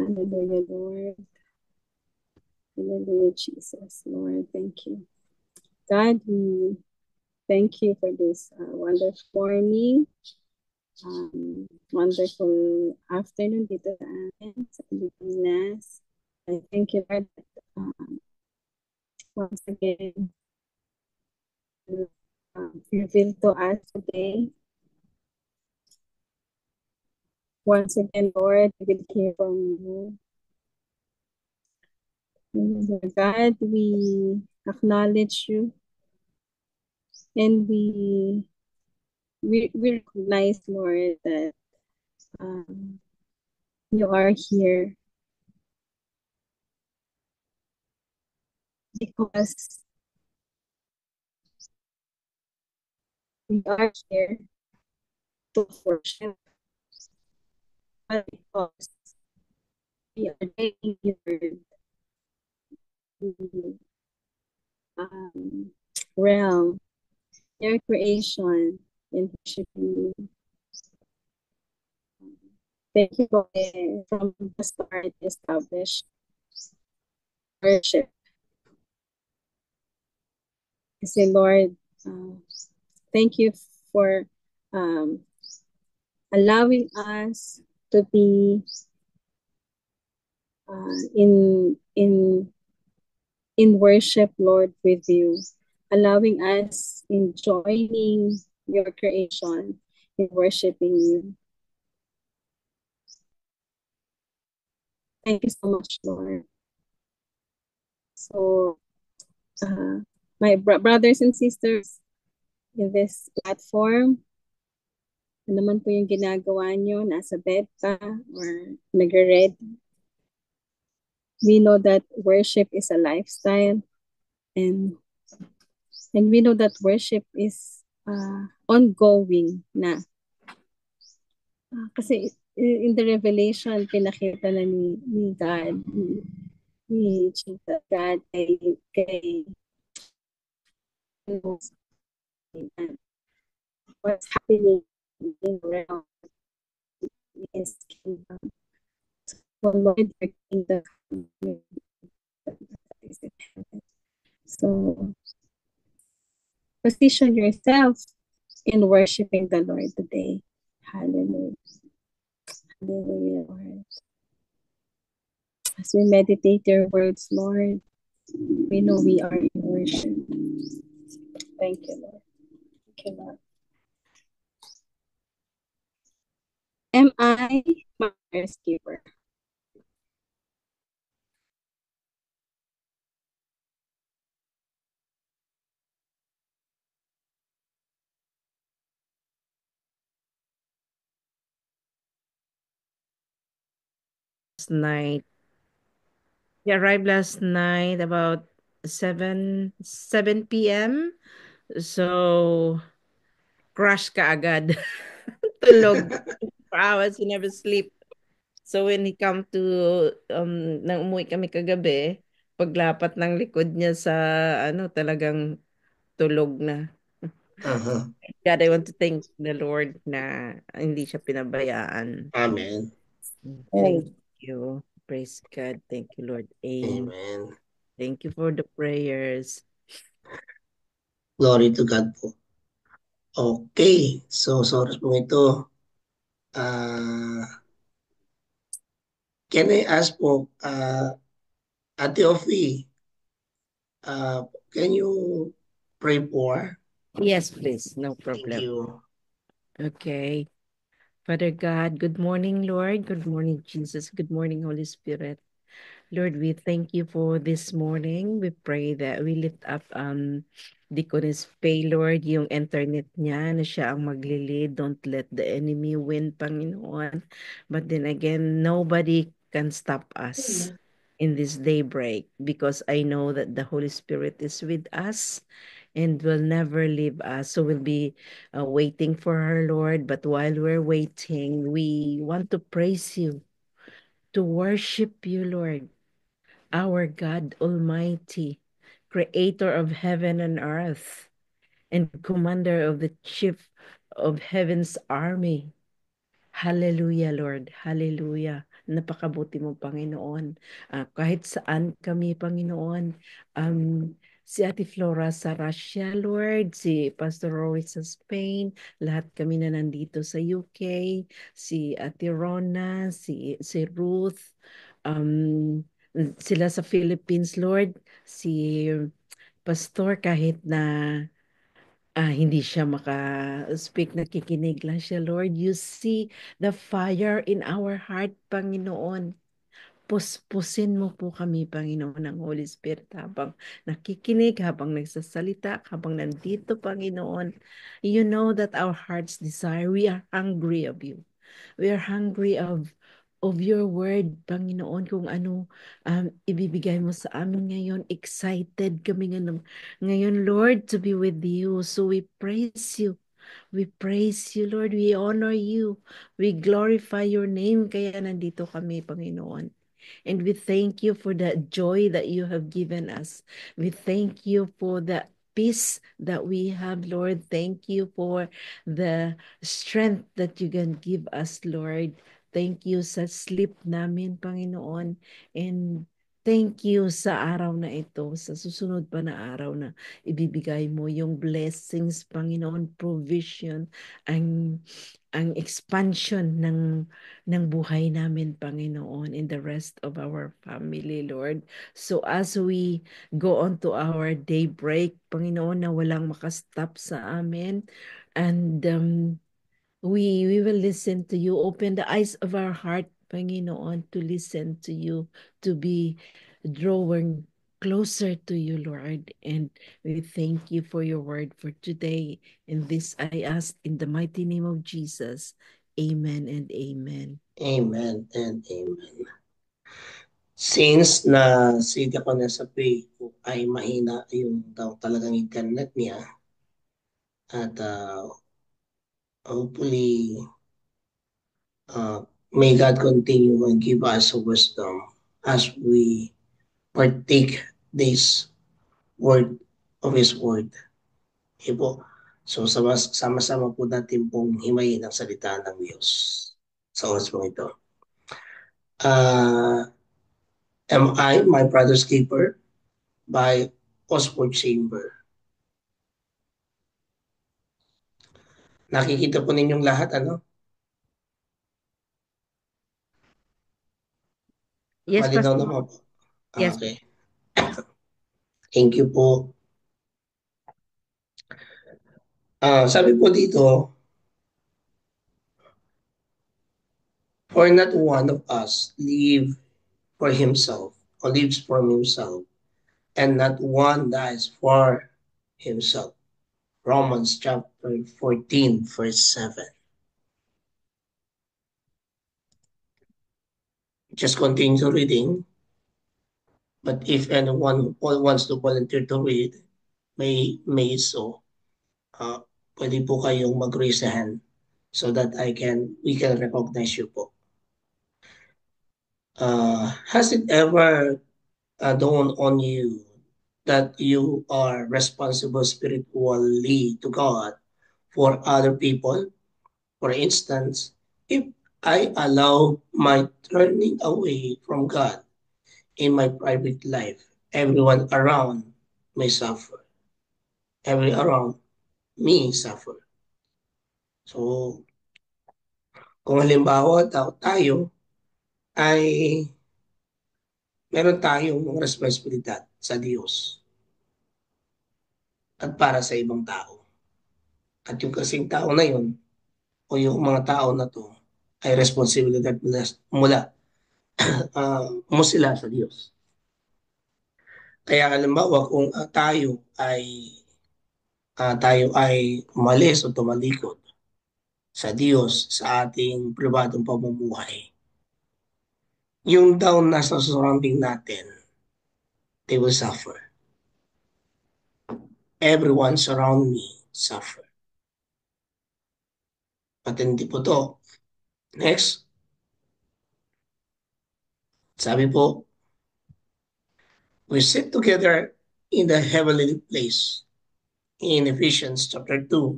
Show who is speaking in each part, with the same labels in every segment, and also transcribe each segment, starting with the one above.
Speaker 1: Hallelujah, Lord. Hallelujah, Jesus. Lord, thank you. God, we thank you for this wonderful morning, wonderful afternoon dito sa amin, sa Pilipinas. I thank you, Lord, that, once again, you revealed to us today. Once again, Lord, we will hear from you. God, we acknowledge you and we recognize, Lord, that you are here because we are here to worship, but because we are taking your realm, your creation, and worshiping you. Thank you for from the start established worship. Say, Lord, thank you for allowing us to be in worship, Lord, with you, allowing us in joining your creation in worshiping you. Thank you so much, Lord. So, my brothers and sisters in this platform, ano naman po yung ginagawa nyo, nasa bed pa or nag-read. We know that worship is a lifestyle, and we know that worship is ongoing na. Kasi in the revelation, pinakita na ni God, ni Jesus, God, kay what's happening in the realm is kingdom. So, Lord, your kingdom. So, position yourself in worshiping the Lord today. Hallelujah. Hallelujah, Lord. As we meditate your words, Lord, we know we are in worship. Thank you, Lord. Thank you, Lord. Am I my keeper?
Speaker 2: Night. He arrived last night about 7 p.m. So, crash ka agad. Tulog. 4 hours, he never sleep. So, when he come to, nang umuwi kami kagabi, paglapat ng likod niya sa, talagang tulog na.
Speaker 3: Uh-huh.
Speaker 2: God, I want to thank the Lord na hindi siya pinabayaan.
Speaker 3: Amen.
Speaker 2: Thank you. Praise God. Thank you, Lord.
Speaker 3: Amen.
Speaker 2: Thank you for the prayers.
Speaker 3: Glory to God po. Okay. So, oras po ito. Can I ask po, Ate Ofi, can you pray for?
Speaker 2: Yes, please. No
Speaker 3: Thank
Speaker 2: problem.
Speaker 3: you.
Speaker 2: Okay. Father God, good morning, Lord. Good morning, Jesus. Good morning, Holy Spirit. Lord, we thank you for this morning. We pray that we lift up Deaconess Faye, Lord, yung internet niya na siya ang maglilid. Don't let the enemy win, Panginoon. But then again, nobody can stop us in this daybreak because I know that the Holy Spirit is with us and will never leave us. So we'll be waiting for her, Lord. But while we're waiting, we want to praise you, to worship you, Lord, our God Almighty, creator of heaven and earth, and commander of the chief of heaven's army. Hallelujah, Lord. Hallelujah. Napakabuti mo, Panginoon. Kahit saan kami, Panginoon, si Ate Flora sa Russia, Lord, si Pastor Roy sa Spain, lahat kami na nandito sa UK, si Ate Rona, si Ruth, um, sila sa Philippines, Lord, si Pastor kahit na hindi siya maka-speak, nakikinig lang siya, Lord. You see the fire in our heart, Panginoon. Puspusin mo po kami, Panginoon, ng Holy Spirit habang nakikinig, habang nagsasalita, habang nandito, Panginoon. You know that our hearts desire, we are hungry of you. We are hungry of your word, Panginoon, kung ano ibibigay mo sa amin ngayon. Excited kami ngayon, Lord, to be with you. So we praise you. We praise you, Lord. We honor you. We glorify your name. Kaya nandito kami, Panginoon. And we thank you for the joy that you have given us. We thank you for the peace that we have, Lord. Thank you for the strength that you can give us, Lord. Thank you sa sleep namin, Panginoon. And thank you sa araw na ito, sa susunod pa na araw na ibibigay mo yung blessings, Panginoon, provision, ang expansion ng buhay namin, Panginoon, and the rest of our family, Lord. So as we go on to our daybreak, Panginoon, na walang makastop sa amin, and we will listen to you. Open the eyes of our heart, Panginoon, to listen to you, to be drawing closer to you, Lord. And we thank you for your word for today. And this I ask in the mighty name of Jesus. Amen and amen.
Speaker 3: Amen and amen. Since na si Diakonessa Faye ay mahina yung daw talagang internet niya at hopefully may God continue and give us wisdom as we partake this word of His word. Okay po. So sama-sama po natin pong himayin ang salita ng Diyos sa oras po ito. Am I my brother's keeper by Oswald Chamber. Nakikita po ninyong lahat, ano?
Speaker 2: Yes,
Speaker 3: Malinaw
Speaker 2: Pastor.
Speaker 3: naman po.
Speaker 2: Yes.
Speaker 3: Okay. Thank you po. Sabi po dito, for not one of us live for himself or lives for himself, and not one dies for himself. Romans chapter 14, verse 7. Just continue reading. But if anyone wants to volunteer to read, may so. Pwede po kayong mag-raise a hand so that we can recognize you po. Has it ever dawned on you that you are responsible spiritually to God for other people? For instance, if I allow my turning away from God in my private life, everyone around may suffer. Everyone around me suffer. So, kung halimbawa tayo ay meron tayong responsibilidad sa Diyos at para sa ibang tao. At yung kasing tao na yun o yung mga tao na to ay responsibilidad mo sila sa Diyos. Kaya halimbawa kung tayo ay umalis o tumalikod sa Diyos sa ating pribadong pamumuhay, yung down na sa surrounding natin, they will suffer. Everyone surround me suffer. Patindi po to. Next, sabi po, we sit together in the heavenly place. In Ephesians chapter 2,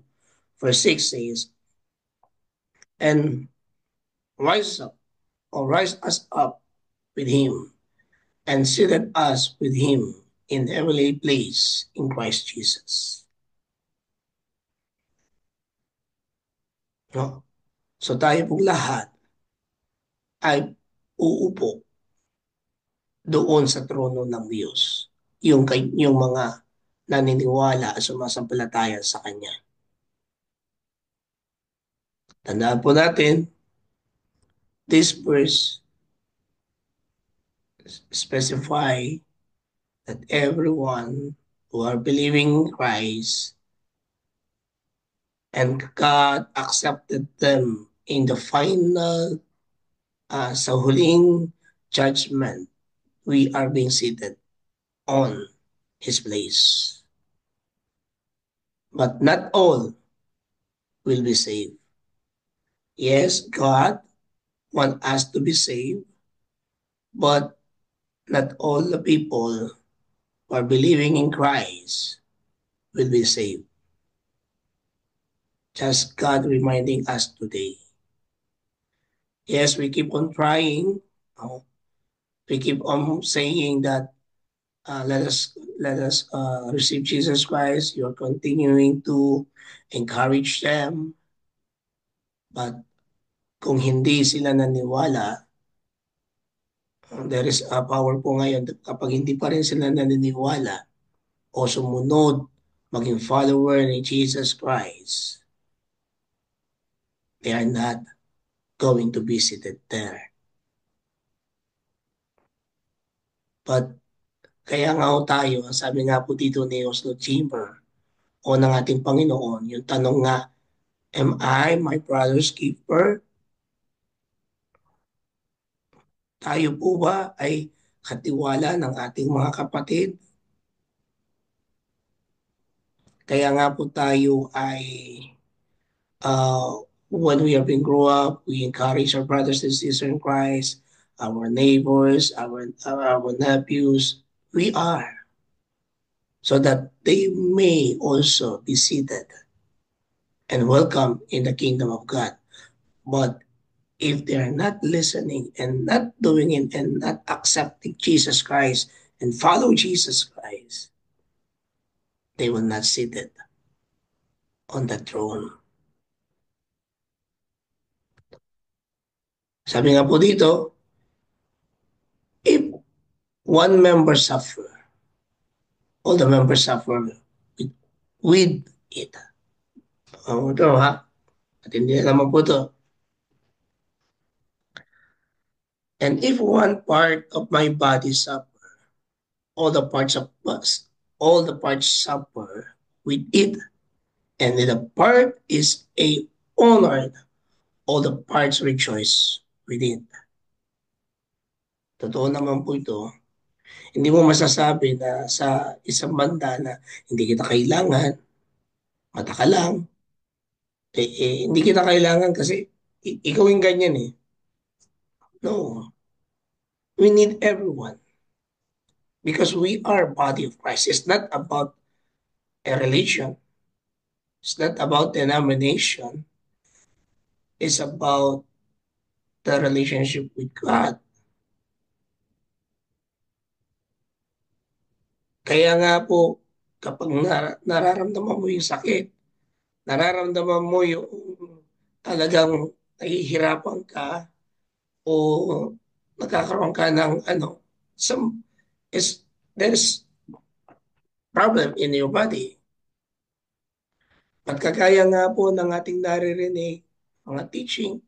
Speaker 3: verse 6 says, and rise up or rise us up with him and seated us with him in heavenly place in Christ Jesus. No? So tayo pong lahat ay uupo doon sa trono ng Diyos. Yung mga naniniwala at sumasampalataya sa Kanya. Tandaan po natin, this verse specify that everyone who are believing in Christ and God accepted them in the final sa huling judgment, we are being seated on His place. But not all will be saved. Yes, God wants us to be saved, but not all the people who are believing in Christ will be saved. Just God reminding us today. Yes, we keep on trying. We keep on saying that let us receive Jesus Christ. You're continuing to encourage them. But kung hindi sila naniwala, there is a power po ngayon kapag hindi pa rin sila naniniwala o sumunod maging follower ni Jesus Christ, they are not going to be seated there. But kaya nga ho tayo, sabi nga po dito ni Oslo Chamber o ng ating Panginoon, yung tanong nga, am I my brother's keeper? Tayo po ba ay katiwala ng ating mga kapatid? Kaya nga po tayo ay when we have been grow up, we encourage our brothers and sisters in Christ, our neighbors, our nephews. We are. So that they may also be seated and welcome in the kingdom of God. But if they are not listening and not doing it and not accepting Jesus Christ and follow Jesus Christ, they will not sit it on the throne. Sabi nga po dito, if one member suffer, all the members suffer with it. Ito ha, at hindi naman po ito. And if one part of my body suffer, all the parts of us, all the parts suffer with it. And if the part is a honored, all the parts rejoice with it. Totoo naman po ito. Hindi mo masasabi na sa isang banda na hindi kita kailangan, mata ka lang, hindi kita kailangan kasi ikaw yung ganyan eh. No. We need everyone. Because we are body of Christ. It's not about a religion. It's not about denomination. It's about the relationship with God. Kaya nga po, kapag nararamdaman mo yung sakit, nararamdaman mo yung talagang nahihirapan ka o nagkakaroon ka ng some is there's problem in your body. At kagaya nga po ng ating naririnig, mga teaching,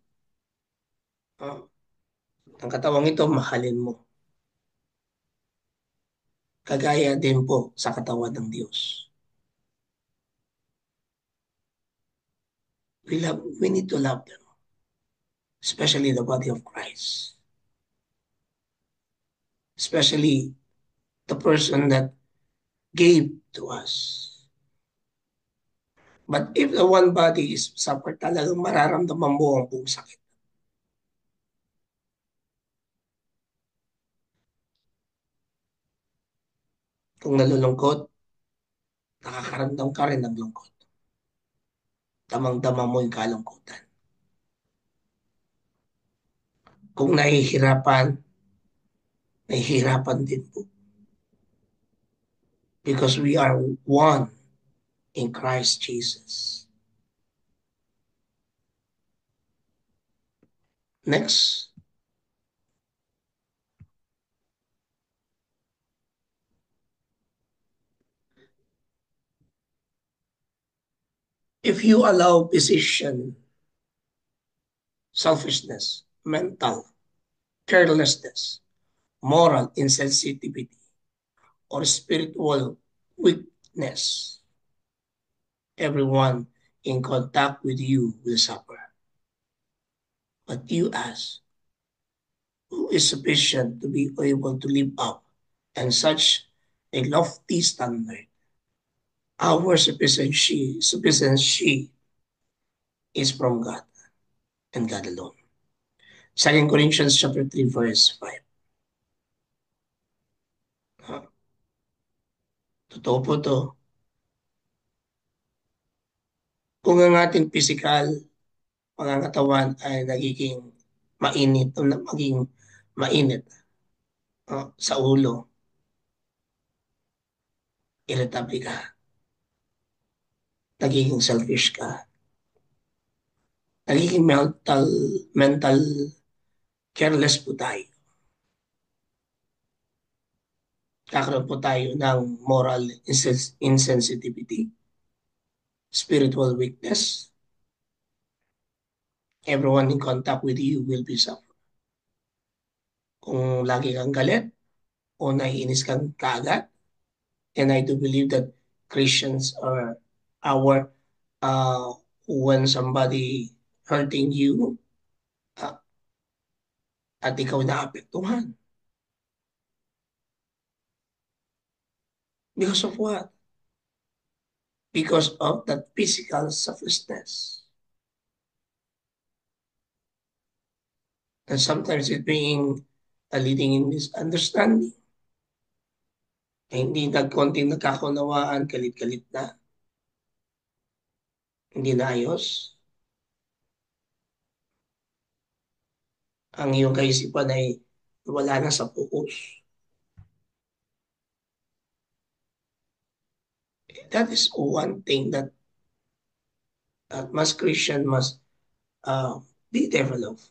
Speaker 3: ang katawang ito, mahalin mo. Kagaya din po sa katawan ng Diyos. We need to love them, especially the body of Christ. Especially the person that gave to us. But if the one body is suffered, talagang mararamdaman mo ang buong sakit. Kung nalulungkot, nakakaramdam ka rin ng lungkot. Tamang-dama mo yung kalungkutan. Kung nahihirapan din po. Because we are one in Christ Jesus. Next. If you allow position, selfishness, mental carelessness, moral insensitivity, or spiritual weakness, everyone in contact with you will suffer. But you ask, who is sufficient to be able to live up and such a lofty standard? Our sufficiency is from God and God alone. 2 Corinthians chapter 3, verse 5. Totoo po to. Kung ang ating physical pangangatawan ay nagiging mainit o maging mainit sa ulo, irritable ka, nagiging selfish ka, nagiging mental careless po tayo. Kakaroon po tayo ng moral insensitivity, spiritual weakness. Everyone in contact with you will be suffer. Kung lagi kang galit o naiinis kang kaagad, and I do believe that Christians are our when somebody hurting you uh, at ikaw naapektuhan. Because of what? Because of that physical selflessness. And sometimes it being leading in misunderstanding. Hindi konting nagkakaunawaan, galit-galit na. Hindi na ayos. Ang iyong kaisipan ay wala na sa focus. That is one thing that most Christian must be developed.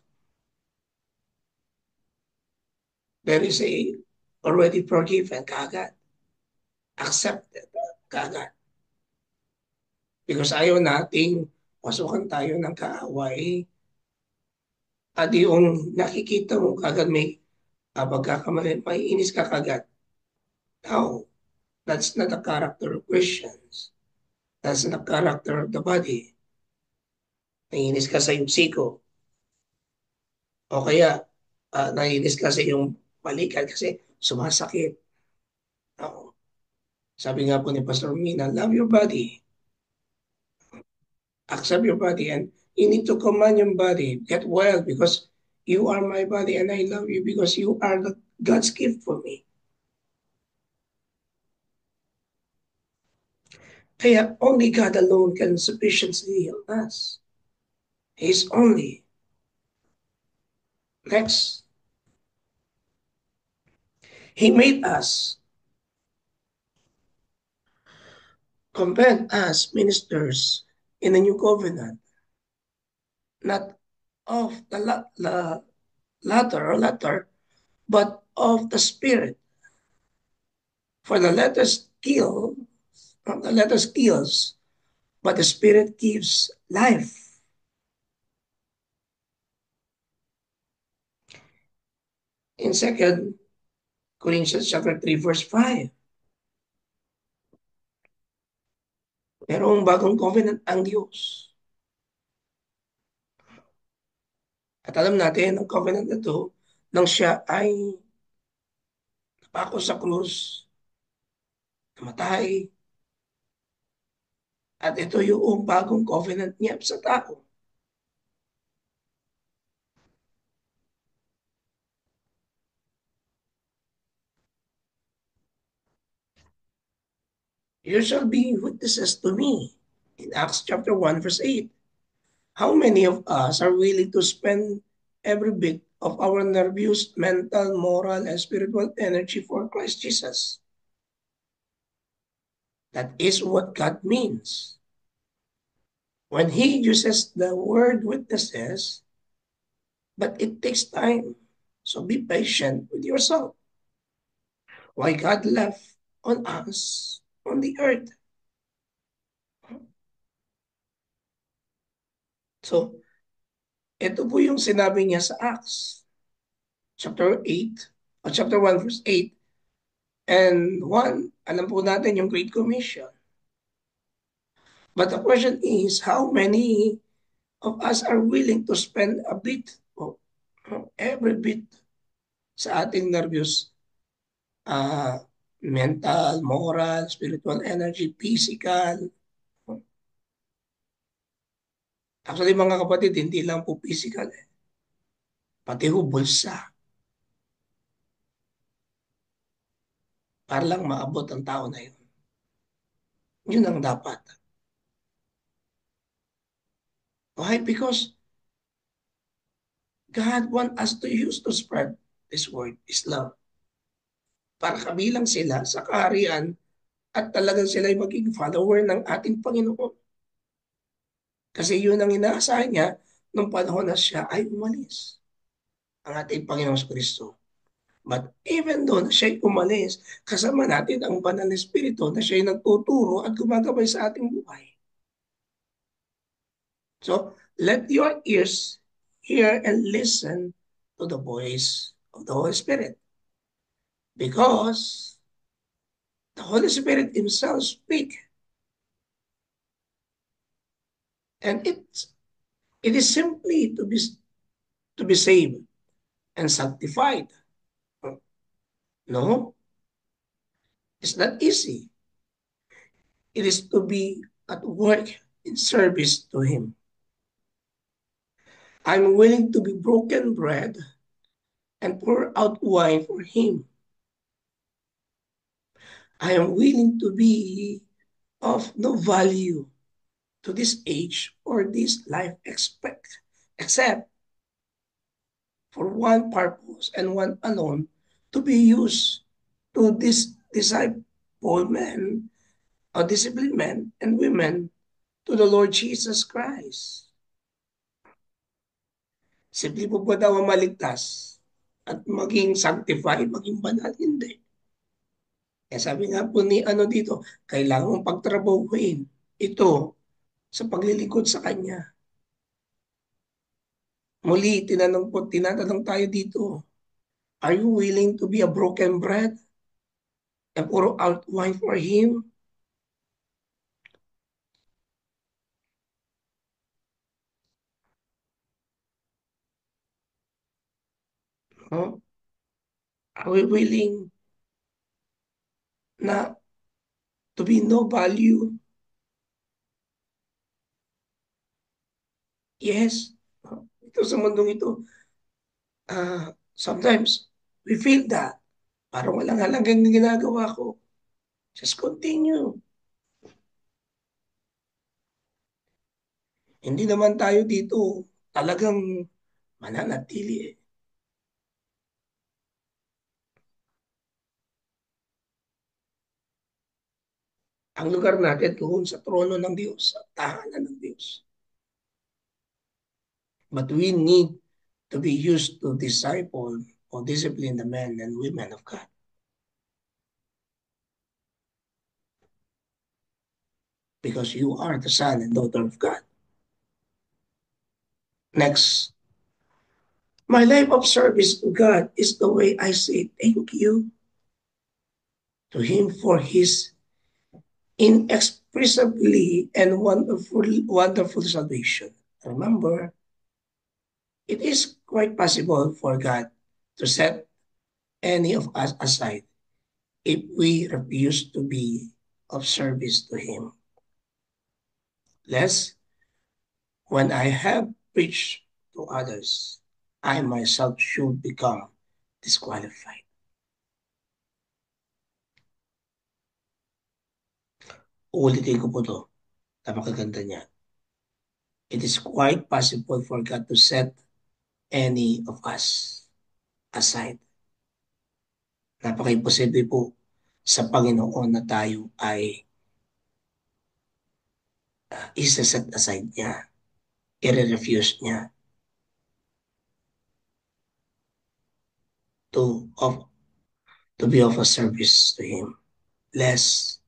Speaker 3: There is already forgiven kaagad. Accepted kaagad. Because ayaw nating pasukan tayo ng kaaway at yung nakikita mo kagad may pagkakamali, may inis ka kagad. No, that's not the character of Christians. That's not the character of the body. Naiinis ka sa iyong siko. O kaya, naiinis ka sa iyong balikan kasi sumasakit. No. Sabi nga po ni Pastor Mina, love your body. Accept your body and you need to command your body. Get well because you are my body and I love you because you are God's gift for me. Kaya only God alone can sufficiently heal us. He's only. Next. He made us, compared us ministers in the new covenant, not of the letter, but of the Spirit. For the letter kills, but the Spirit gives life. In 2 Corinthians chapter 3, verse 5, merong bagong covenant ang Diyos. At alam natin, ang covenant na ito, nang siya ay napako sa krus, namatay, at ito yung bagong covenant niya sa tao. You shall be witnesses to me. In Acts chapter 1, verse 8. How many of us are willing to spend every bit of our nervous, mental, moral, and spiritual energy for Christ Jesus. That is what God means. When He uses the word witnesses, but it takes time. So be patient with yourself. Why God left on us on the earth. So, ito po yung sinabi niya sa Acts, chapter 8, or chapter 1, verse 8, and 1, alam po natin yung Great Commission. But the question is, how many of us are willing to spend a bit, of every bit, sa ating nervous, mental, moral, spiritual energy, physical. Actually, mga kapatid, hindi lang po physical. Pati ho bulsa. Para lang maabot ang tao na yun. Yun ang dapat. Why? Because God wants us to use to spread this word, His love. Para kabilang sila sa kaharian at talagang sila ay maging follower ng ating Panginoon. Kasi yun ang inaasahan niya nung panahon na siya ay umalis. Ang ating Panginoong Kristo. But even though na siya'y umalis, kasama natin ang banal na Espiritu na siya'y nagtuturo at gumagabay sa ating buhay. So, let your ears hear and listen to the voice of the Holy Spirit. Because the Holy Spirit Himself speaks. And it is simply to be saved and sanctified. No, it's not easy. It is to be at work in service to Him. I'm willing to be broken bread and pour out wine for Him. I am willing to be of no value to this age or this life except for one purpose and one alone, to be used to this disciple men or disciplined men and women to the Lord Jesus Christ. Simple po ba daw ang maligtas at maging sanctified, maging banal? Hindi. Kaya sabi nga po ni ano dito, kailangan mong pagtrabahuin ito sa paglilingkod sa Kanya. Muli, tinatanong tayo dito, are you willing to be a broken bread and pour out wine for Him? No? Are we willing na to be no value? Yes. Ito sa mundong ito, sometimes we feel that parang walang halagang ginagawa ko. Just continue. Hindi naman tayo dito talagang mananatili eh. Ang lugar natin doon sa trono ng Diyos, sa tahanan ng Diyos. But we need to be used to disciple or discipline the men and women of God. Because you are the son and daughter of God. Next, my life of service to God is the way I say thank you to Him for His inexpressibly and wonderful salvation. Remember, it is quite possible for God to set any of us aside if we refuse to be of service to Him. Lest, when I have preached to others, I myself should become disqualified. Uulitin ko po to. Napakaganda niya. It is quite possible for God to set any of us aside. Napaka-imposible po sa Panginoon na tayo ay isa-set aside niya, i-refuse niya to, of, to be of a service to Him. Lest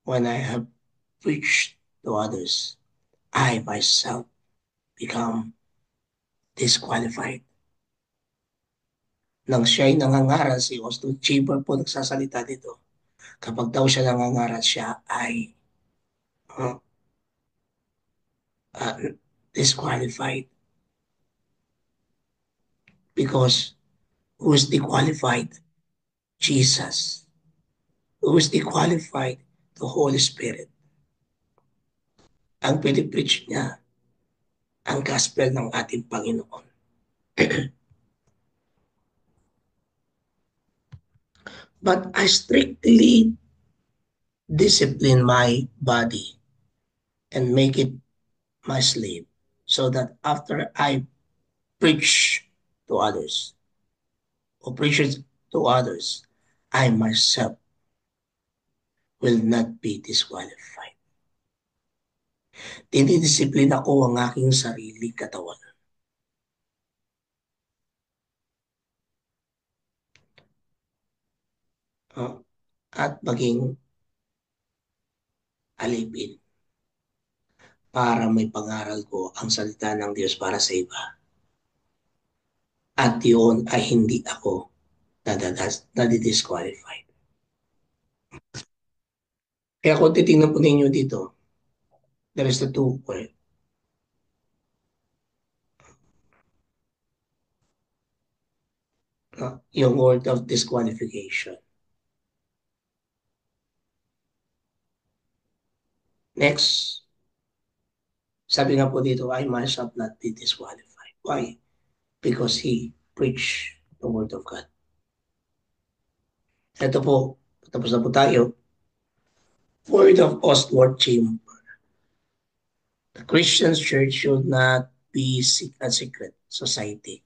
Speaker 3: when I have preached to others, I myself become disqualified. Nang siya'y nangangaral, si Austin Chamber po nagsasalita dito, kapag daw siya nangangaral, siya ay uh, uh, disqualified. Because who is disqualified? Jesus. Who is disqualified? The Holy Spirit. Ang pinipreach niya, ang gospel ng ating Panginoon. But I strictly discipline my body and make it my slave so that after I preach to others or preach to others, I myself will not be disqualified. Dinidisiplina ko ang aking sarili katawan. At maging alipin para may pangaral ko ang salita ng Diyos para sa iba. At yun ay hindi ako nadidisqualified. Kaya kung titingnan po ninyo dito, there is the two word. Yung word of disqualification. Next, sabi nga po dito, I myself not be disqualified. Why? Because he preached the word of God. Ito po, tapos na po tayo. Word of Ostward Chamber. The Christian church should not be a secret society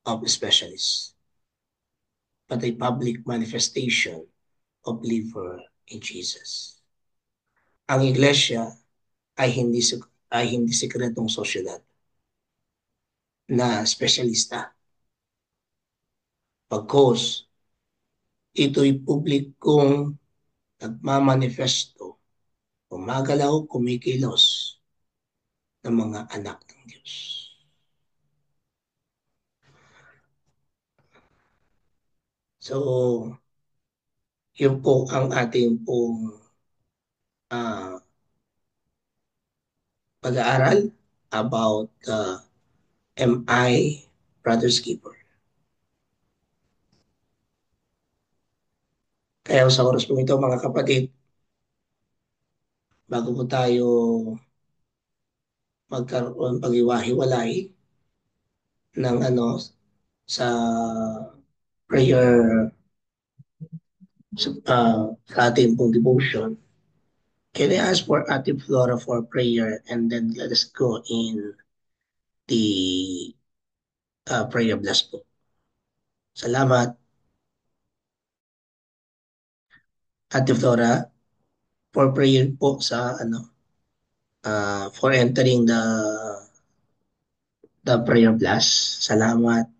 Speaker 3: of specialists, but a public manifestation of believer in Jesus. Ang iglesia ay hindi sekretong sosyedad na espesyalista. Pagkos ito'y publikong nagmamanifesto, gumagalaw, kumikilos ng mga anak ng Diyos. So, yun po ang ating pong pag-aaral about MI Brother's Keeper. Kaya sa oras po ito, mga kapatid, bago po tayo magkaroon pag-iwahiwalay ng sa prayer sa ating pong devotion, can I ask for Ate Flora for prayer and then let us go in the prayer bless po. Salamat. Ate Flora, for prayer po sa for entering the prayer blast. Salamat.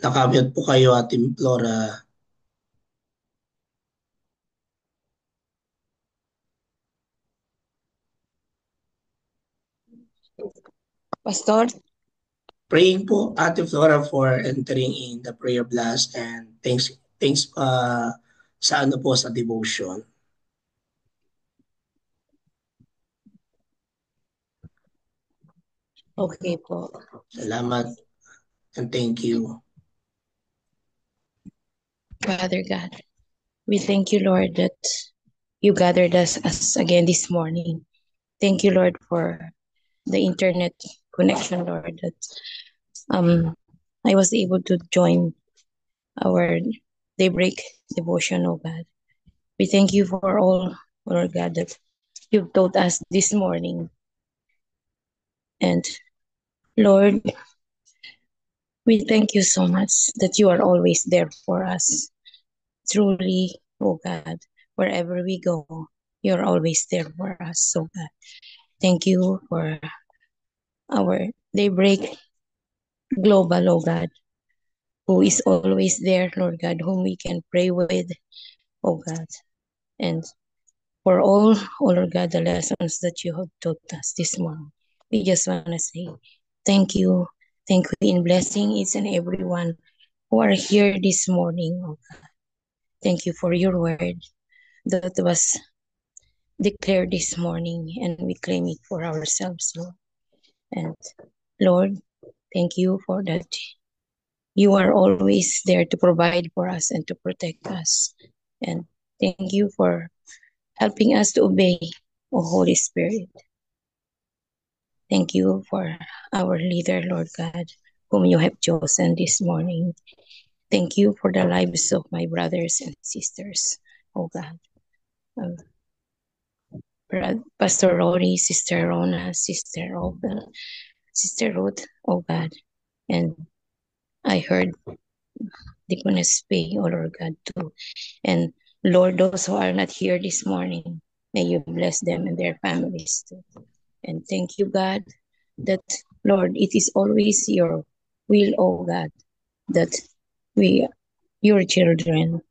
Speaker 3: Nakamute po kayo, Ate Flora.
Speaker 4: Pastor?
Speaker 3: Praying po, Ate Flora, for entering in the prayer blast and thanks sa po sa devotion.
Speaker 4: Okay po.
Speaker 3: Salamat and thank you.
Speaker 4: Father God, we thank you, Lord, that you gathered us again this morning. Thank you, Lord, for the internet connection, Lord, that I was able to join our daybreak devotion, oh God. We thank you for all, Lord God, that you've taught us this morning. And Lord, we thank you so much that you are always there for us. Truly, oh God, wherever we go, you're always there for us, oh God. Thank you for our daybreak global, oh God, who is always there, Lord God, whom we can pray with, oh God. And for all, oh Lord God, the lessons that you have taught us this morning. We just want to say thank you. Thank you in blessing each and everyone who are here this morning, oh God. Thank you for your word that was declared this morning, and we claim it for ourselves, Lord. And Lord, thank you for that. You are always there to provide for us and to protect us. And thank you for helping us to obey, O Holy Spirit. Thank you for our leader, Lord God, whom you have chosen this morning. Thank you for the lives of my brothers and sisters, oh God. Pastor Rory, Sister Rona, Sister Obel, Sister Ruth, oh God. And I heard Deaconess Pay, oh Lord God, too. And Lord, those who are not here this morning, may you bless them and their families too. And thank you, God, that, Lord, it is always your will, oh God, that we, your children,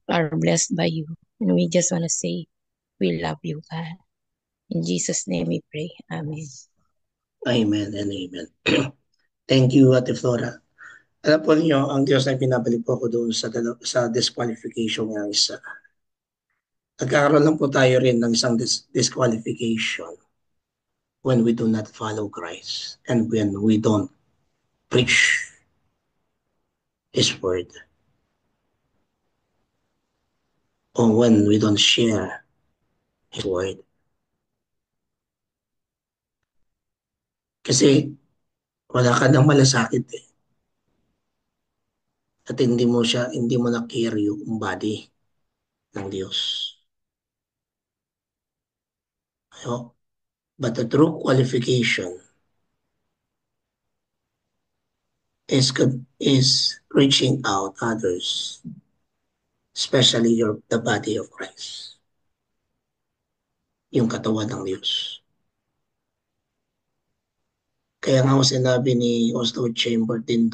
Speaker 4: are blessed by you. And we just want to say, we love you, God. In Jesus' name we pray. Amen.
Speaker 3: Amen and amen. Thank you, Ate Flora. Alam po niyo, ang Diyos ay pinabalik po ako doon sa disqualification ng isa. Nagkakaroon lang po tayo rin ng isang disqualification when we do not follow Christ and when we don't preach His word or when we don't share His word. Kasi wala ka ng malasakit eh. At hindi mo na-care yung body ng Diyos. But the true qualification is reaching out others, especially the body of Christ, yung katawan ng Diyos. Kaya nga ako sinabi ni Oslo Chamberlain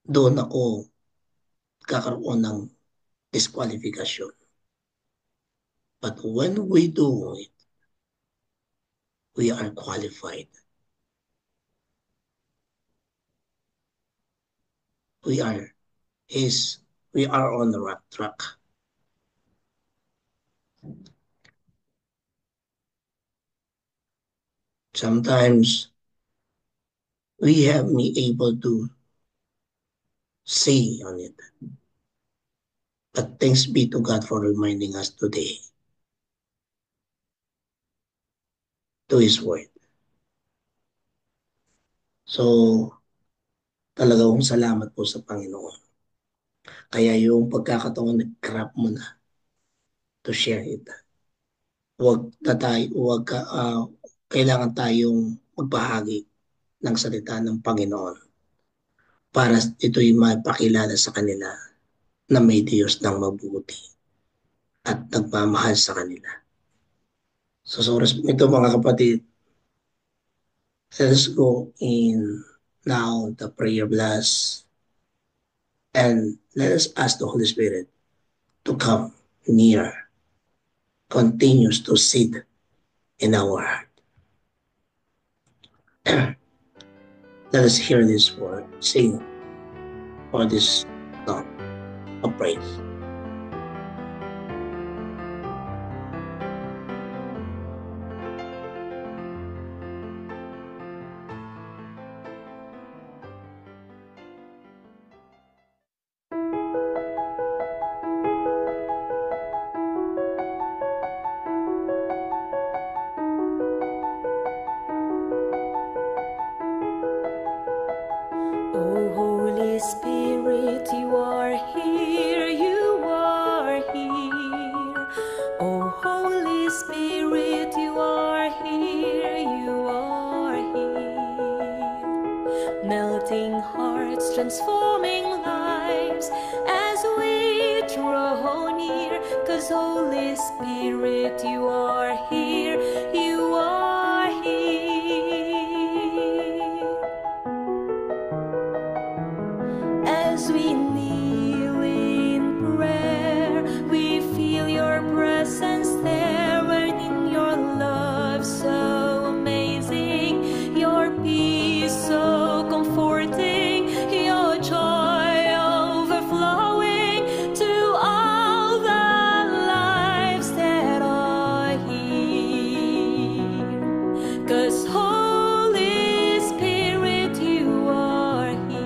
Speaker 3: doon ako kakaroon ng disqualification. But when we do it, we are qualified. We are on the right track. Sometimes we have been able to say on it. But thanks be to God for reminding us today to His word. So, talagang salamat po sa Panginoon. Kaya yung pagkakataon, nag-grab mo na to share it. Kailangan tayong magbahagi ng salita ng Panginoon para ito'y mapakilala sa kanila na may Diyos ng mabuti at nagmamahal sa kanila. So, ito mga kapatid, let us go in now the prayer blast and let us ask the Holy Spirit to come near, continues to sit in our heart. Let us hear this word, sing for this song of praise.
Speaker 5: Holy Spirit, you are here, you are here. Oh, Holy Spirit, you are here, you are here. Melting hearts, transforming lives as we draw near. 'Cause Holy Spirit, you are here, you are here. As we kneel in prayer, we feel your presence there, and in your love so amazing, your peace so comforting, your joy overflowing to all the lives that are here. 'Cause Holy Spirit, you are here.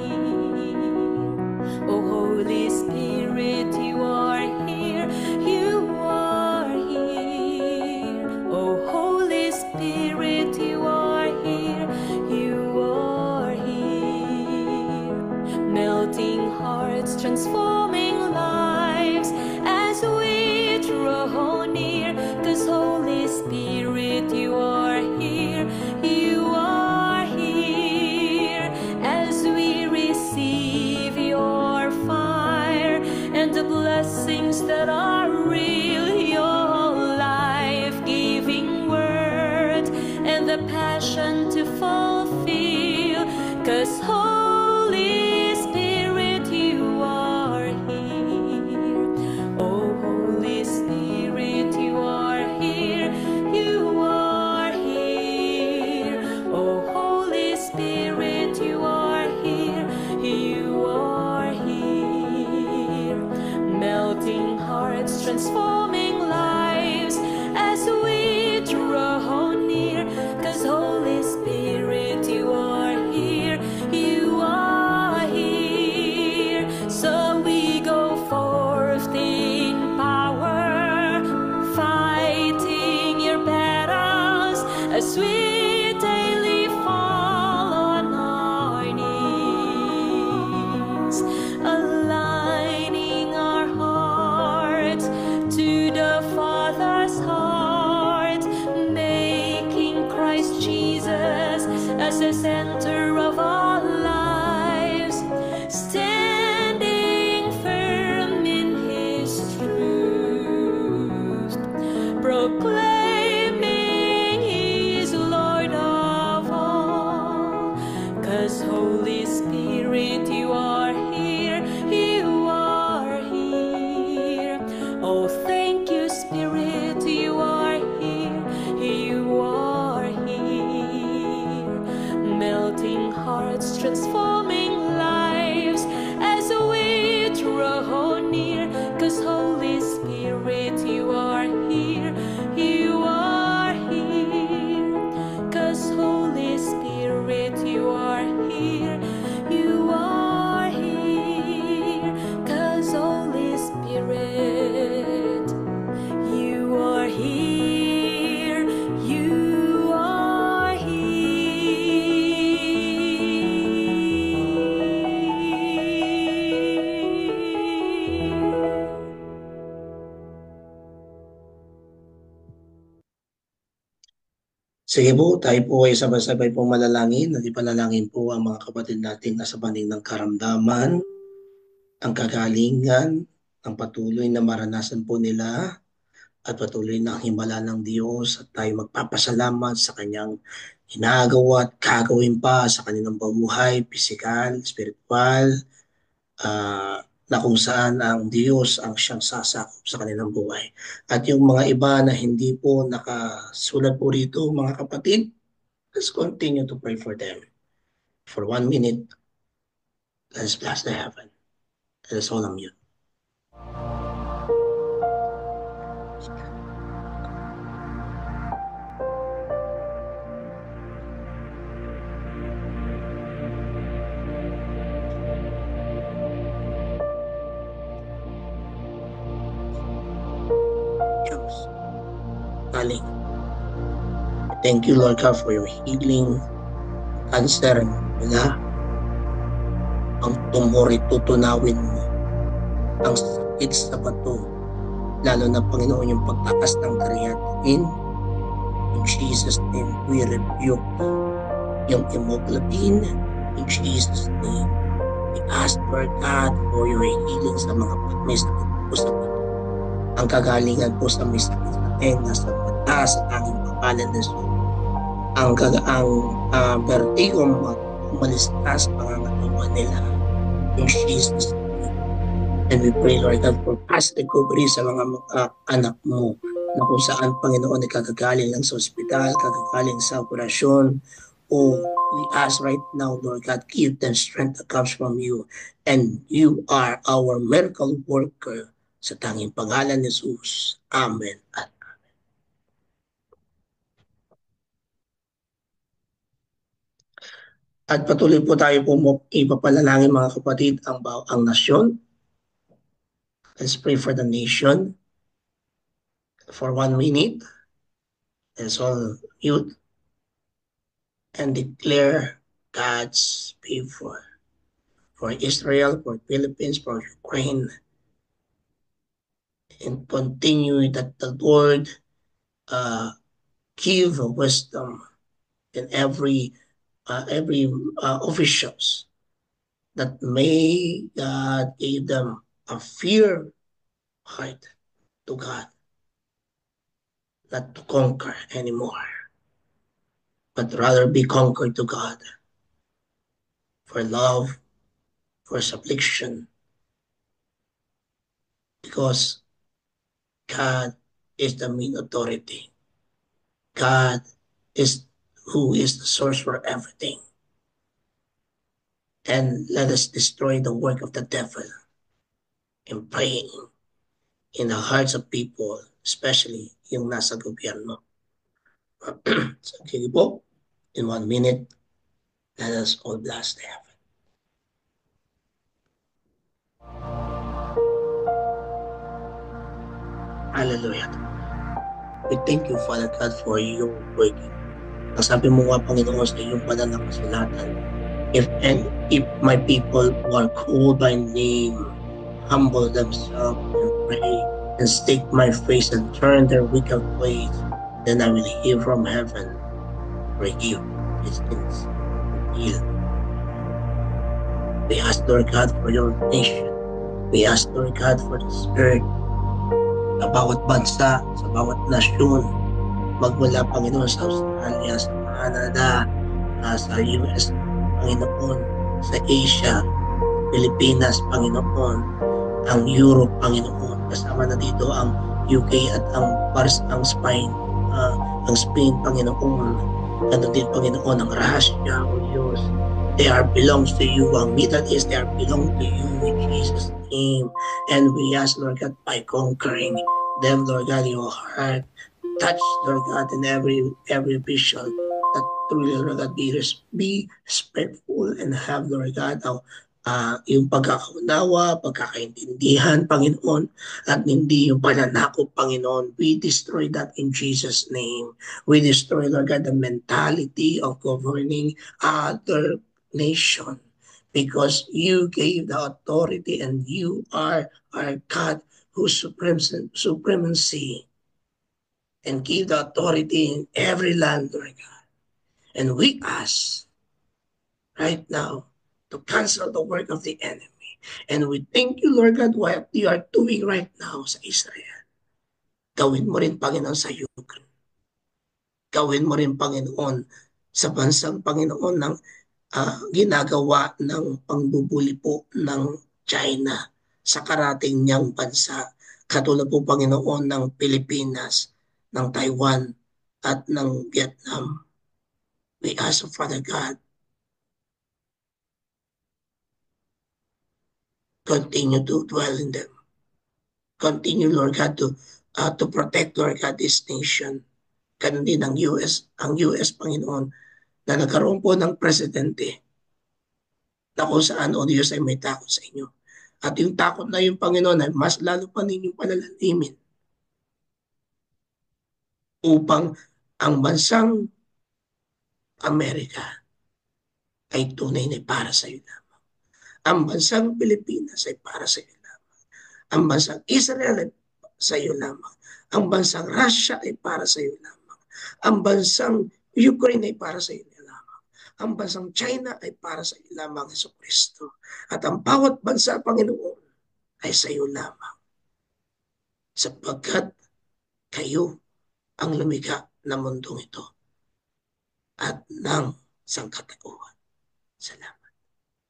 Speaker 5: Oh, Holy Spirit, you are here, you are here. Oh, Holy Spirit, you are here, you are here. Melting hearts, transforming lives as we draw near. 'Cause Holy Spirit, you are here, you are here. As we receive your fire and the blessings that are real, your life-giving word and the passion to fulfill. 'Cause Holy Spirit, you are here. Oh, Holy Spirit, you are here, you are here. Oh, Holy Spirit, you are here, you are here. Melting hearts, transforming lives as we draw near. 'Cause Holy Spirit, you are here, you are here. So we go forth in power, fighting your battles as we daily fall on our knees, aligning our hearts to the Father's heart, making Christ Jesus as the center of our lives, standing firm in His truth, proclaiming He's Lord of all. 'Cause Holy Spirit, you are here, you are here. Oh, thank you, Spirit, you are here, you are here. Melting hearts, transforming lives as we draw near. 'Cause Holy Spirit, you are here, you are here. 'Cause Holy Spirit, you are here, you are here. 'Cause Holy Spirit, you are here, you are here.
Speaker 3: Sige po, tayo po ay sabay-sabay pong malalangin. Ipanalangin po ang mga kapatid natin na sa banig ng karamdaman, ang kagalingan, ang patuloy na maranasan po nila at patuloy na himala ng Diyos, at tayo magpapasalamat sa kanyang ginagawa at gagawin pa sa kanilang buhay, pisikal, spiritual, na kung saan ang Diyos ang siyang sasakop sa kanilang buhay. At yung mga iba na hindi po nakasulat po rito, mga kapatid, let's continue to pray for them. For 1 minute, let's bless the heaven. Let us all unmute. Darling, thank you, Lord God, for your healing, cancer, and wala. ang tumor ay tutunawin mo. Ang sakit sa bato, lalo na Panginoon yung pagtaas ng creatinine. In Jesus' name, we rebuke yung hemoglobin. In Jesus' name, we ask, Lord God, for your healing sa mga may sakit po sa bato. Ang kagalingan po sa may sakit sa tenga, sa mata, sa tanging pangalan ng Jesus. Ang vertigo umalis na sa pangangatawan nila. In Jesus' name. And we pray, Lord God, for fast recovery sa mga anak mo na kung saan, Panginoon, ay kagagaling lang sa ospital, kagagaling sa operasyon. We ask right now, Lord God, give them strength that comes from you. And you are our miracle worker sa tanging pangalan ni Jesus. Amen. At patuloy po tayo po ipapanalangin, mga kapatid, ang nasyon. Let's pray for the nation for 1 minute. Let's all mute and declare God's favor for Israel, for Philippines, for Ukraine, and continue that the Lord give wisdom in every officials, that may God give them a fear heart to God, not to conquer anymore, but rather be conquered to God for love, for supplication, because God is the main authority. God is who is the source for everything. And let us destroy the work of the devil in praying in the hearts of people, especially yung nasa gobyerno. So, sige po, in 1 minute, let us all bless the heaven. Hallelujah. We thank you, Father God, for your working. Ang sabi mo nga, Panginoon, sa iyong banal na kasulatan, if my people who are called by name humble themselves and pray and seek my face and turn their wicked ways, then I will hear from heaven, forgive these things. We ask, Lord God, for your nation. We ask, Lord God, for the Spirit sa bawat bansa, sa bawat nasyon, magmula, Panginoon, sa Australia, sa Canada, sa US, Panginoon, sa Asia, Pilipinas, Panginoon, ang Europe, Panginoon, kasama na dito ang UK at ang Spain, ang Spain, Panginoon, ano din, Panginoon, ang Russia, o Diyos, they are belongs to you. Ang Middle East, they are belong to you in Jesus' name. And we ask, Lord God, by conquering them, Lord God, your heart, touch, Lord God, in every official, that truly, Lord God, be respectful and have, Lord God, yung pagkakaunawa, pagkakaintindihan, Panginoon, at hindi yung pananakop, Panginoon. We destroy that in Jesus' name. We destroy, Lord God, the mentality of governing other nation, because you gave the authority and you are our God whose supremacy and give the authority in every land, Lord God. And we ask right now to cancel the work of the enemy. And we thank you, Lord God, what you are doing right now sa Israel. Gawin mo rin, Panginoon, sa Ukraine. Gawin mo rin, Panginoon, sa bansang, Panginoon, ng ginagawa ng pangbubuli po ng China sa karating niyang bansa. Katulad po, Panginoon, ng Pilipinas, ng Taiwan, at ng Vietnam. We ask, Father God, continue to dwell in them. Continue, Lord God, to protect, Lord God, this nation. Ganun din ang US, Panginoon, na nagkaroon po ng presidente na kung saan, O Diyos, ay may takot sa inyo. At yung takot na yung Panginoon ay mas lalo pa ninyong palalalimin upang ang bansang Amerika ay tunay na para sa iyo lamang. Ang bansang Pilipinas ay para sa iyo lamang. Ang bansang Israel ay sa iyo lamang. Ang bansang Russia ay para sa iyo lamang. Ang bansang Ukraine ay para sa iyo lamang. Ang bansang China ay para sa iyo lamang, Jesucristo. At ang bawat bansa, Panginoon, ay sa iyo lamang. Sapagkat kayo ang lumikha ng mundong ito at ng sangkatauhan. Salamat.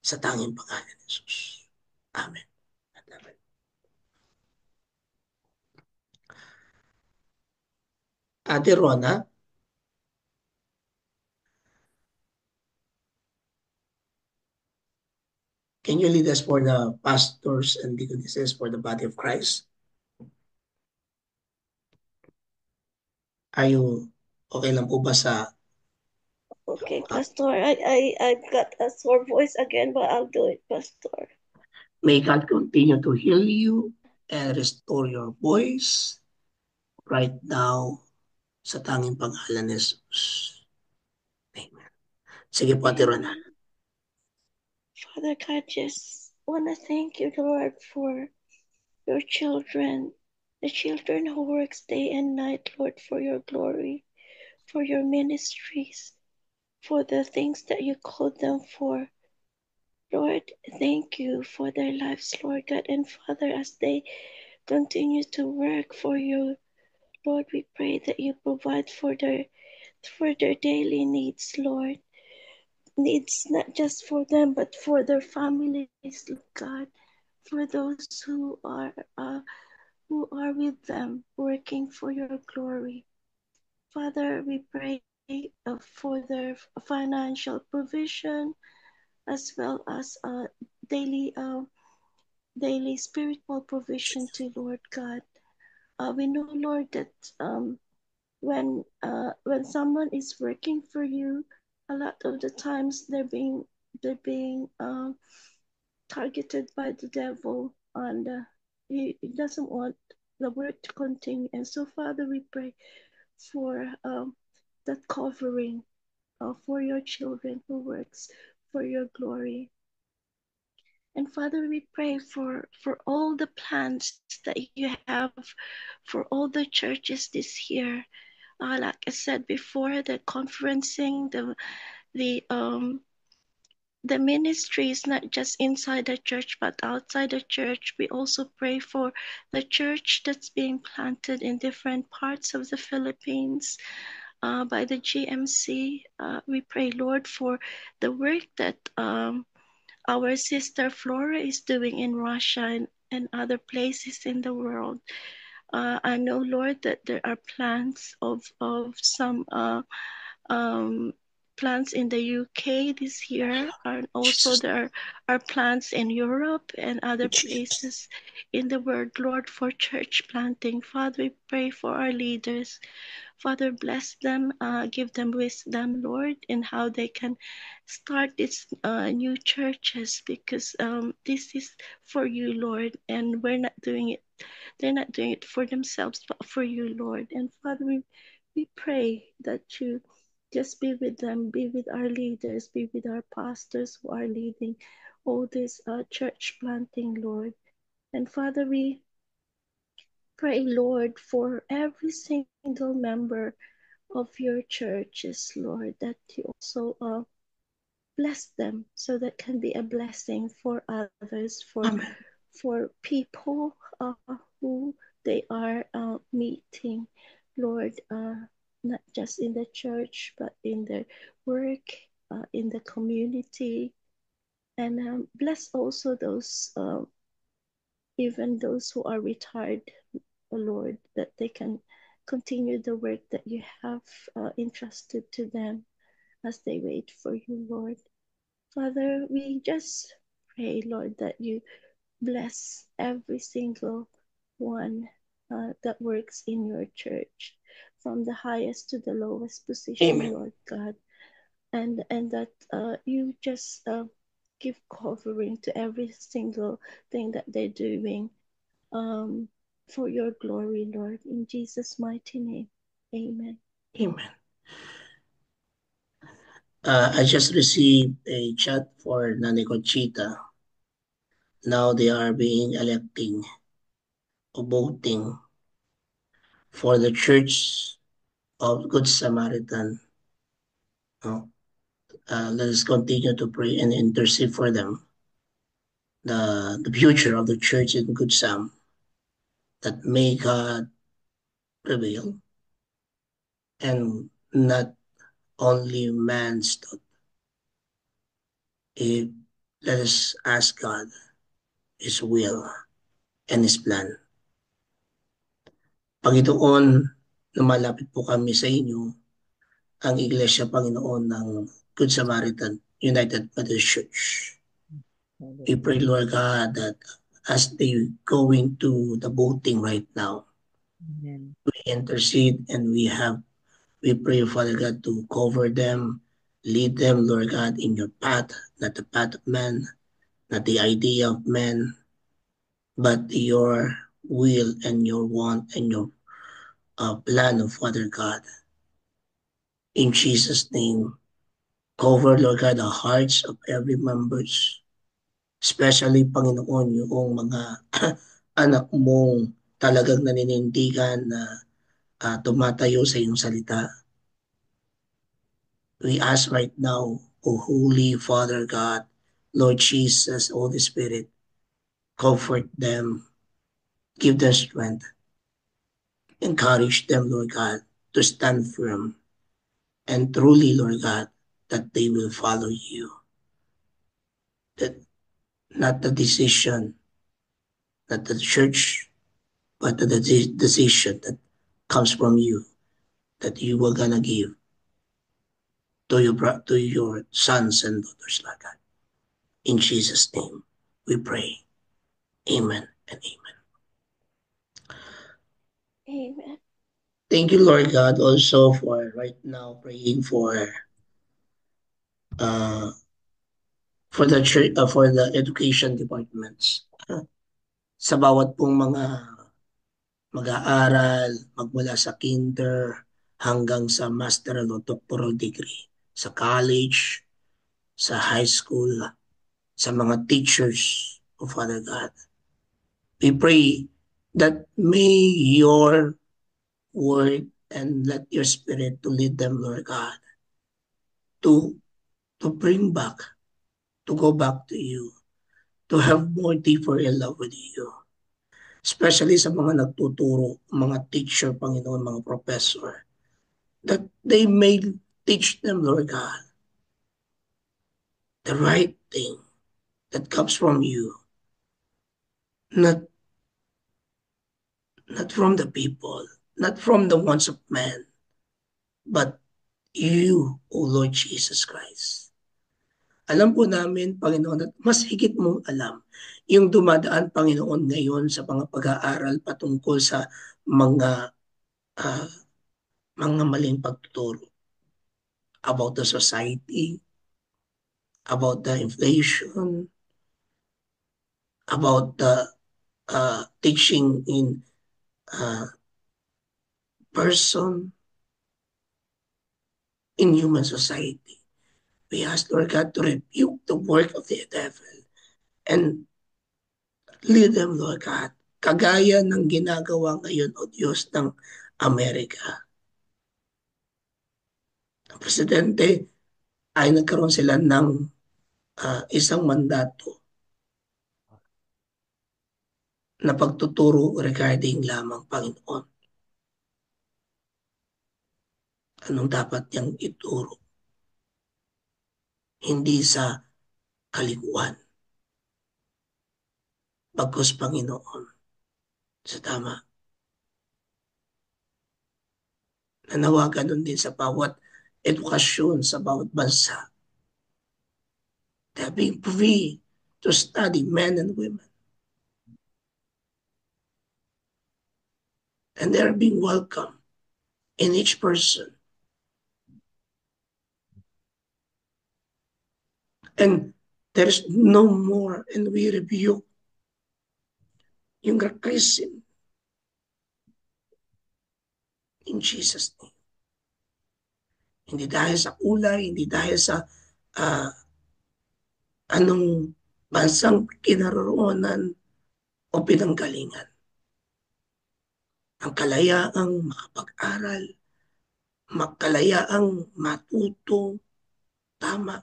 Speaker 3: Sa tanging pangalan ni Jesus. Amen. At amen. Ate Rona, can you lead us for the pastors and deaconesses for the body of Christ? Are you okay lang po ba sa...
Speaker 6: Okay, Pastor. I've got a sore voice again, but I'll do it, Pastor.
Speaker 3: May God continue to heal you and restore your voice right now sa tanging pangalan ni Jesus. Amen. Sige po, Ate Rona.
Speaker 6: Father God, just want to thank you, Lord, for your children, the children who works day and night, Lord, for your glory, for your ministries, for the things that you called them for. Lord, thank you for their lives, Lord God. And Father, as they continue to work for you, Lord, we pray that you provide for their daily needs, Lord. Needs not just for them, but for their families, Lord God. For those who are with them, working for your glory. Father, we pray for their financial provision, as well as daily spiritual provision to Lord God. We know, Lord, that when someone is working for you, a lot of the times they're being targeted by the devil, and he doesn't want the work to continue. And so, Father, we pray for that covering for your children who works for your glory. And Father, we pray for all the plans that you have for all the churches this year. Like I said before, the conferencing, the ministry is not just inside the church, but outside the church. We also pray for the church that's being planted in different parts of the Philippines by the GMC. We pray, Lord, for the work that our sister Flora is doing in Russia and other places in the world. I know, Lord, that there are plans of some plans in the UK this year, and also there are plans in Europe and other places in the world, Lord, for church planting. Father, we pray for our leaders. Father, bless them, give them wisdom, Lord, in how they can start these new churches, because this is for you, Lord, and we're not doing it. They're not doing it for themselves, but for you, Lord. And Father, we pray that you just be with them, be with our leaders, be with our pastors who are leading all this church planting, Lord. And Father, we pray, Lord, for every single member of your churches, Lord, that you also bless them so that can be a blessing for others, for people who they are meeting, Lord, not just in the church, but in their work, in the community. And bless also those, even those who are retired, Lord, that they can continue the work that you have entrusted to them as they wait for you, Lord. Father, we just pray, Lord, that you bless every single one that works in your church, from the highest to the lowest position,
Speaker 3: Amen.
Speaker 6: Lord God, and that you just give covering to every single thing that they're doing for your glory, Lord, in Jesus' mighty name. Amen.
Speaker 3: Amen. I just received a chat for Nani Conchita. now they are being electing or voting for the Church of Good Samaritan. Let us continue to pray and intercede for them. The future of the church in Good Sam, that may God prevail and not only man's thought. Let us ask God His will and His plan. Panginoon, lumalapit po kami sa inyo, ang Iglesia, Panginoon, ng Good Samaritan United Methodist Church. We pray, Lord God, that as they going to the voting right now,
Speaker 2: Amen.
Speaker 3: we intercede and we pray, Father God, to cover them, lead them, Lord God, in your path, not the path of man, not the idea of man, but your will and your want and your plan of Father God. In Jesus' name, cover, Lord God, the hearts of every members, especially, Panginoon, yung mga anak mong talagang naninindigan na tumatayo sa iyong salita. We ask right now, O Holy Father God, Lord Jesus, Holy Spirit, comfort them, give them strength, encourage them, Lord God, to stand firm, and truly, Lord God, that they will follow you. That not the decision, not the church, but the decision that comes from you, that you were gonna give to your sons and daughters, Lord God. In Jesus' name, we pray. Amen and amen.
Speaker 6: Amen.
Speaker 3: Thank you, Lord God, also for right now praying for the church, for the education departments. Sa bawat pong mga mag-aaral magmula sa kinder hanggang sa masteral o doctoral degree, sa college, sa high school, sa mga teachers, O Father God. We pray that may your word and let your spirit to lead them, Lord God, to bring back, to go back to you, to have more deeper in love with you. Especially sa mga nagtuturo, mga teacher, Panginoon, mga professor, that they may teach them, Lord God, the right thing that comes from you, not from the people, not from the wants of man, but you, O Lord Jesus Christ. Alam po namin, Panginoon, at mas higit mong alam yung dumadaan, Panginoon, ngayon sa mga pag-aaral patungkol sa mga maling pagtuturo about the society, about the inflation, about the teaching in person in human society. We ask, Lord God, to rebuke the work of the devil and lead them, Lord God, kagaya ng ginagawa ngayon, O Diyos ng Amerika. Ang presidente ay nagkaroon sila ng isang mandato na pagtuturo regarding lamang, Panginoon. Anong dapat niyang ituro? Hindi sa kalikuan. Bagkus, Panginoon, sa tama. Nanawagan nun din sa bawat edukasyon sa bawat bansa. They are being free to study, men and women. And they are being welcomed in each person. And there is no more, and we rebuke yung racism in Jesus' name. Hindi dahil sa kulay, hindi dahil sa anong bansang kinaroroonan o pinanggalingan. Ang kalayaang makapag-aral, kalayaang matuto, tama,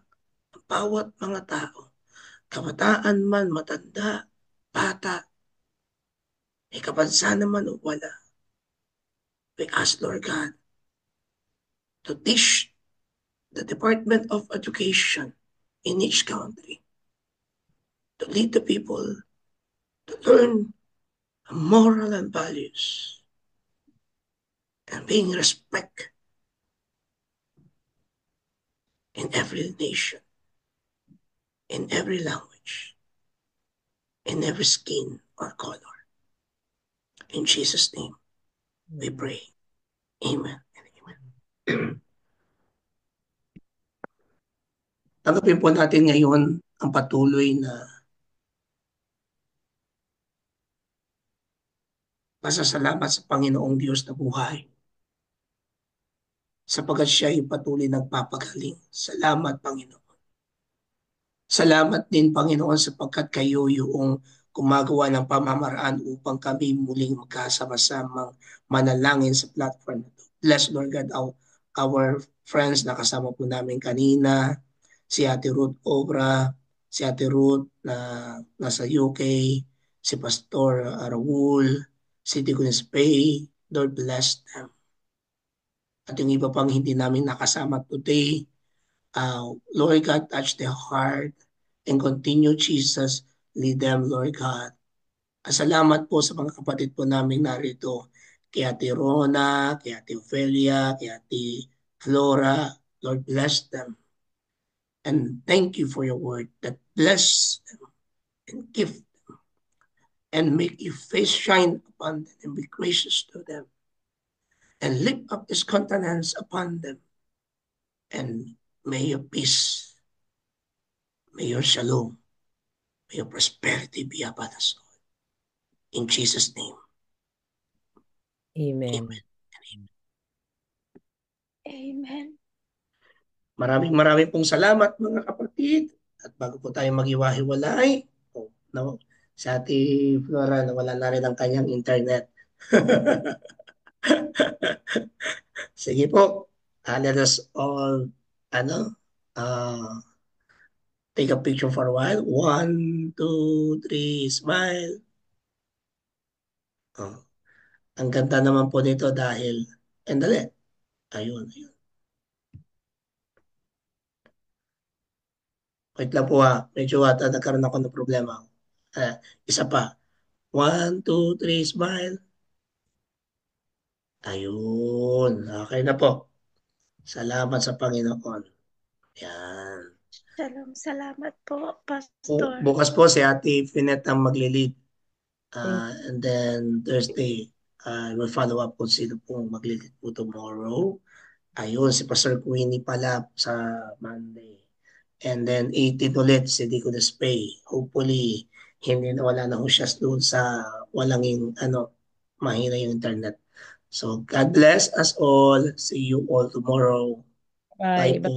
Speaker 3: ang bawat mga tao, kabataan man, matanda, bata, may kapansanan man o wala. We ask, Lord God, to teach the Department of Education in each country, to lead the people to learn moral and values and being respect in every nation, in every language, in every skin or color. In Jesus' name, we pray. Amen and amen. Tanggapin po natin ngayon ang patuloy na pasasalamat sa Panginoong Diyos na buhay, sapagkat siya ay patuloy nagpapagaling. Salamat, Panginoon. Salamat din, Panginoon, sapagkat kayo yung gumagawa ng pamamaraan upang kami muling magkasama-samang manalangin sa platform na ito. Bless, Lord God, our friends na kasama po namin kanina, si Ate Ruth Obra, si Ate Ruth na nasa UK, si Pastor Raul, si Deaconess Pay. Lord, bless them. At yung iba pang hindi namin nakasama today, Lord God, touch their heart and continue, Jesus, lead them, Lord God. Salamat po sa mga kapatid po namin narito, kay Ate Rona, kay Ate Ophelia, kay Ate Flora. Lord, bless them. And thank you for your word that bless them and give them and make your face shine upon them and be gracious to them and lift up his countenance upon them. And may your peace, may your shalom, may your prosperity be upon us all. In Jesus' name.
Speaker 2: Amen.
Speaker 3: Amen.
Speaker 6: Amen.
Speaker 3: Maraming pong salamat mga kapatid. At bago po tayo maghiwa-hiwalay, sa Ate Flora, nawala na rin ang kanyang internet. Sige po. Let us all, take a picture for a while. 1, 2, 3, smile. Ang ganda naman po nito dahil, dali. Ayun. Wait lang po ha. Medyo nagkaroon ako ng problema. Isa pa. 1, 2, 3, smile. Ayun. Okay na po. Salamat sa Panginoon. Yan.
Speaker 6: Shalom, salamat po, Pastor.
Speaker 3: Bukas po si Ate Finet ang maglilid. And then Thursday, we'll follow up kung sino pong maglilid po tomorrow. Ayun, si Pastor Queenie pala sa Monday. And then 18 ulit si Deaconess Pay. Hopefully, wala na ho siya doon sa walang mahina yung internet. So, God bless us all. See you all tomorrow. Bye po.